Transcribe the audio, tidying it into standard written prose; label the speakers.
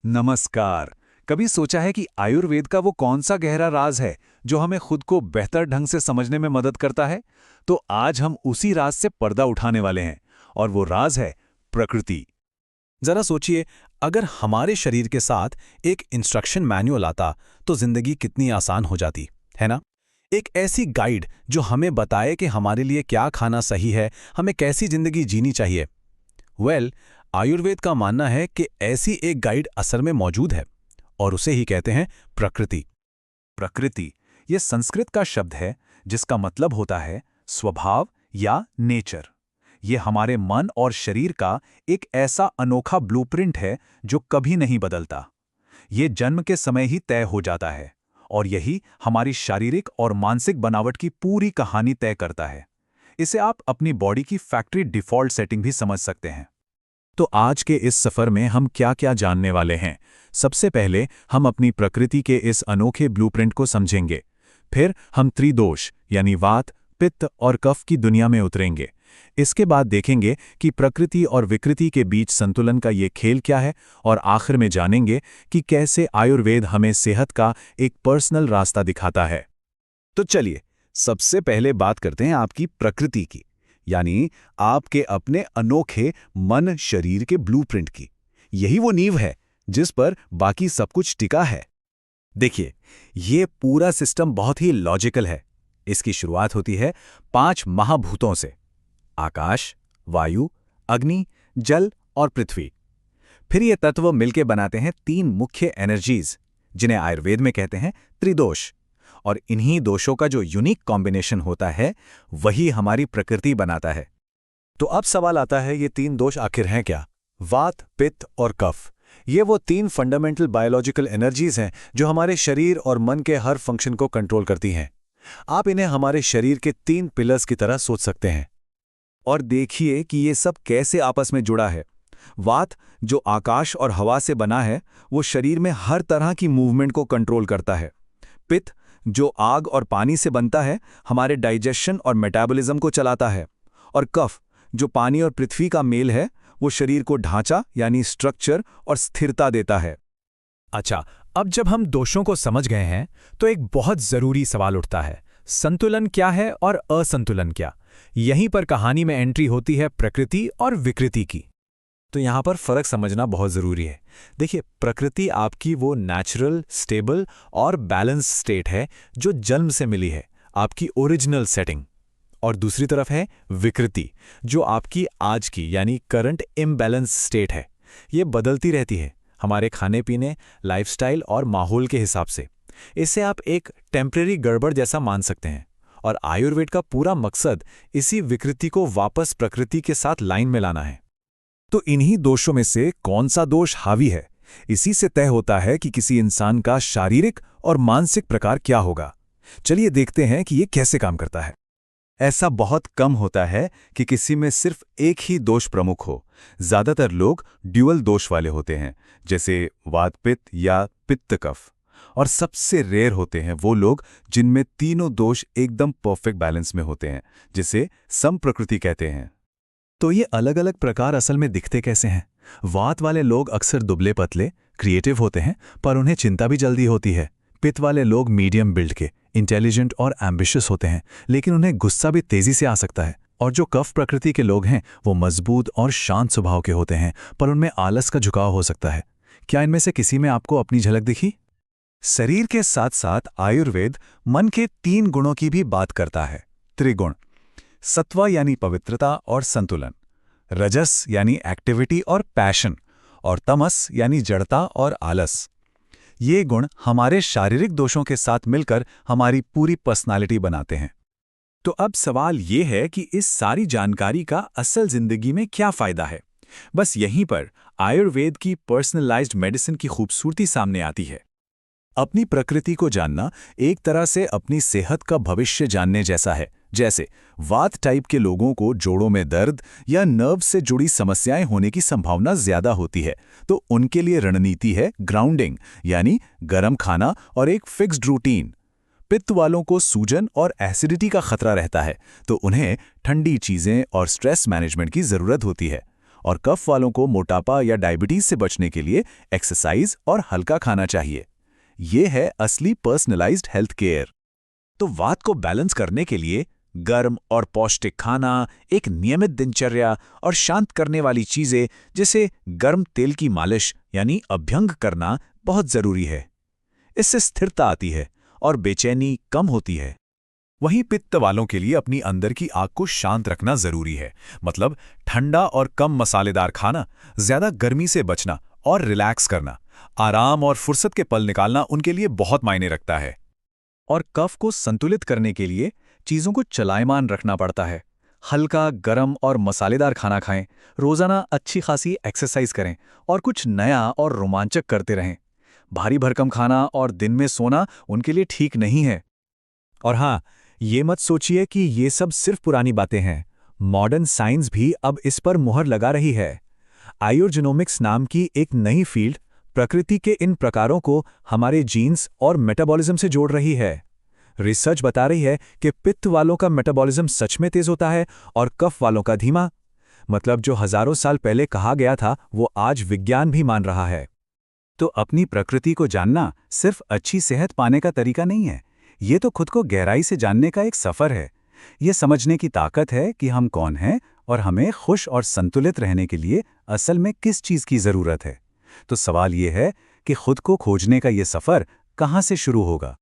Speaker 1: नमस्कार। कभी सोचा है कि आयुर्वेद का वो कौन सा गहरा राज है जो हमें खुद को बेहतर ढंग से समझने में मदद करता है? तो आज हम उसी राज से पर्दा उठाने वाले हैं और वो राज है प्रकृति।
Speaker 2: जरा सोचिए, अगर हमारे शरीर के साथ एक इंस्ट्रक्शन मैनुअल आता तो जिंदगी कितनी आसान हो जाती, है ना? एक ऐसी गाइड जो हमें बताए कि हमारे लिए क्या खाना सही है, हमें कैसी जिंदगी जीनी चाहिए। आयुर्वेद का मानना है कि ऐसी एक गाइड असल में मौजूद है और उसे ही कहते हैं प्रकृति।
Speaker 1: प्रकृति ये संस्कृत का शब्द है जिसका मतलब होता है स्वभाव या नेचर। ये हमारे मन और शरीर का एक ऐसा अनोखा ब्लूप्रिंट है जो कभी नहीं बदलता। ये जन्म के समय ही तय हो जाता है और यही हमारी शारीरिक और मानसिक बनावट की पूरी कहानी तय करता है। इसे आप अपनी बॉडी की फैक्ट्री डिफ़ॉल्ट सेटिंग भी समझ सकते हैं। तो आज के इस सफर में हम क्या क्या जानने वाले हैं? सबसे पहले हम अपनी प्रकृति के इस अनोखे ब्लूप्रिंट को समझेंगे। फिर हम त्रिदोष यानी वात, पित्त और कफ की दुनिया में उतरेंगे। इसके बाद देखेंगे कि प्रकृति और विकृति के बीच संतुलन का ये खेल क्या है और आखिर में जानेंगे कि कैसे आयुर्वेद हमें सेहत का एक पर्सनल रास्ता दिखाता है। तो चलिए, सबसे पहले बात करते हैं आपकी प्रकृति की, यानी आपके अपने अनोखे मन शरीर के ब्लूप्रिंट की। यही वो नींव है जिस पर बाकी सब कुछ टिका है। देखिए, ये पूरा सिस्टम बहुत ही लॉजिकल है। इसकी शुरुआत होती है 5 महाभूतों से: आकाश, वायु, अग्नि, जल और पृथ्वी। फिर ये तत्व मिलकर बनाते हैं 3 मुख्य एनर्जीज, जिन्हें आयुर्वेद में कहते हैं त्रिदोष। और इन्हीं दोषों का जो यूनिक कॉम्बिनेशन होता है वही हमारी प्रकृति बनाता है।
Speaker 2: तो अब सवाल आता है, ये 3 दोष आखिर हैं क्या? वात, पित्त और कफ, ये वो 3 फंडामेंटल बायोलॉजिकल एनर्जीज हैं जो हमारे शरीर और मन के हर फंक्शन को कंट्रोल करती हैं। आप इन्हें हमारे शरीर के 3 पिलर्स की तरह सोच सकते हैं।
Speaker 1: और देखिए कि ये सब कैसे आपस में जुड़ा है। वात, जो आकाश और हवा से बना है, वो शरीर में हर तरह की मूवमेंट को कंट्रोल करता है। पित्त, जो आग और पानी से बनता है, हमारे डाइजेशन और मेटाबॉलिज्म को चलाता है। और कफ, जो पानी और पृथ्वी का मेल है, वो शरीर को ढांचा यानी स्ट्रक्चर और स्थिरता देता है।
Speaker 2: अच्छा, अब जब हम दोषों को समझ गए हैं तो एक बहुत जरूरी सवाल उठता है, संतुलन क्या है और असंतुलन क्या? यहीं पर कहानी में एंट्री होती है प्रकृति और विकृति की। तो यहां पर फर्क समझना बहुत जरूरी है। देखिए, प्रकृति आपकी वो नेचुरल, स्टेबल और बैलेंस स्टेट है जो जन्म से मिली है, आपकी ओरिजिनल सेटिंग। और दूसरी तरफ है विकृति, जो आपकी आज की यानी करंट इम्बैलेंस स्टेट है। ये बदलती रहती है हमारे खाने पीने, लाइफस्टाइल और माहौल के हिसाब से। इसे आप एक टेम्परेरी गड़बड़ जैसा मान सकते हैं। और आयुर्वेद का पूरा मकसद इसी विकृति को वापस प्रकृति के साथ लाइन में लाना है।
Speaker 1: तो इन्हीं दोषों में से कौन सा दोष हावी है, इसी से तय होता है कि किसी इंसान का शारीरिक और मानसिक प्रकार क्या होगा। चलिए देखते हैं कि ये कैसे काम करता है। ऐसा बहुत कम होता है कि किसी में सिर्फ एक ही दोष प्रमुख हो। ज्यादातर लोग ड्यूअल दोष वाले होते हैं, जैसे वात पित्त या पित्त कफ। और सबसे रेयर होते हैं वो लोग जिनमें तीनों दोष एकदम परफेक्ट बैलेंस में होते हैं, जिसे समप्रकृति कहते हैं।
Speaker 2: तो ये अलग अलग प्रकार असल में दिखते कैसे हैं? वात वाले लोग अक्सर दुबले पतले, क्रिएटिव होते हैं, पर उन्हें चिंता भी जल्दी होती है। पित्त वाले लोग मीडियम बिल्ड के, इंटेलिजेंट और एम्बिशियस होते हैं, लेकिन उन्हें गुस्सा भी तेजी से आ सकता है। और जो कफ प्रकृति के लोग हैं वो मजबूत और शांत स्वभाव के होते हैं, पर उनमें आलस का झुकाव हो सकता है। क्या इनमें से किसी में आपको अपनी झलक दिखी?
Speaker 1: शरीर के साथ साथ आयुर्वेद मन के 3 गुणों की भी बात करता है। त्रिगुण: सत्व यानी पवित्रता और संतुलन, रजस यानी एक्टिविटी और पैशन, और तमस यानी जड़ता और आलस। ये गुण हमारे शारीरिक दोषों के साथ मिलकर हमारी पूरी पर्सनालिटी बनाते हैं। तो अब सवाल ये है कि इस सारी जानकारी का असल जिंदगी में क्या फायदा है? बस यहीं पर आयुर्वेद की पर्सनलाइज्ड मेडिसिन की खूबसूरती सामने आती है। अपनी प्रकृति को जानना एक तरह से अपनी सेहत का भविष्य जानने जैसा है। जैसे वात टाइप के लोगों को जोड़ों में दर्द या नर्व से जुड़ी समस्याएं होने की संभावना ज्यादा होती है, तो उनके लिए रणनीति है ग्राउंडिंग, यानी गर्म खाना और एक फिक्स्ड रूटीन। पित्त वालों को सूजन और एसिडिटी का खतरा रहता है, तो उन्हें ठंडी चीजें और स्ट्रेस मैनेजमेंट की जरूरत होती है। और कफ वालों को मोटापा या डायबिटीज से बचने के लिए एक्सरसाइज और हल्का खाना चाहिए। ये है असली पर्सनलाइज्ड हेल्थ केयर। तो वात को बैलेंस करने के लिए गर्म और पौष्टिक खाना, एक नियमित दिनचर्या और शांत करने वाली चीजें जैसे गर्म तेल की मालिश यानी अभ्यंग करना बहुत जरूरी है। इससे स्थिरता आती है और बेचैनी कम होती है। वहीं पित्त वालों के लिए अपनी अंदर की आग को शांत रखना जरूरी है, मतलब ठंडा और कम मसालेदार खाना, ज्यादा गर्मी से बचना और रिलैक्स करना, आराम और फुर्सत के पल निकालना उनके लिए बहुत मायने रखता है। और कफ को संतुलित करने के लिए चीजों को चलायमान रखना पड़ता है। हल्का, गरम और मसालेदार खाना खाएं, रोजाना अच्छी खासी एक्सरसाइज करें और कुछ नया और रोमांचक करते रहें। भारी भरकम खाना और दिन में सोना उनके लिए ठीक नहीं है।
Speaker 2: और हाँ, ये मत सोचिए कि ये सब सिर्फ पुरानी बातें हैं। मॉडर्न साइंस भी अब इस पर मुहर लगा रही है। आयुर्जेनोमिक्स नाम की एक नई फील्ड प्रकृति के इन प्रकारों को हमारे जीन्स और मेटाबॉलिज्म से जोड़ रही है। रिसर्च बता रही है कि पित्त वालों का मेटाबॉलिज्म सच में तेज होता है और कफ वालों का धीमा। मतलब जो हजारों साल पहले कहा गया था वो आज विज्ञान भी मान रहा है।
Speaker 1: तो अपनी प्रकृति को जानना सिर्फ अच्छी सेहत पाने का तरीका नहीं है, ये तो खुद को गहराई से जानने का एक सफर है। ये समझने की ताकत है कि हम कौन हैं और हमें खुश और संतुलित रहने के लिए असल में किस चीज की जरूरत है। तो सवाल ये है कि खुद को खोजने का ये सफर कहाँ से शुरू होगा।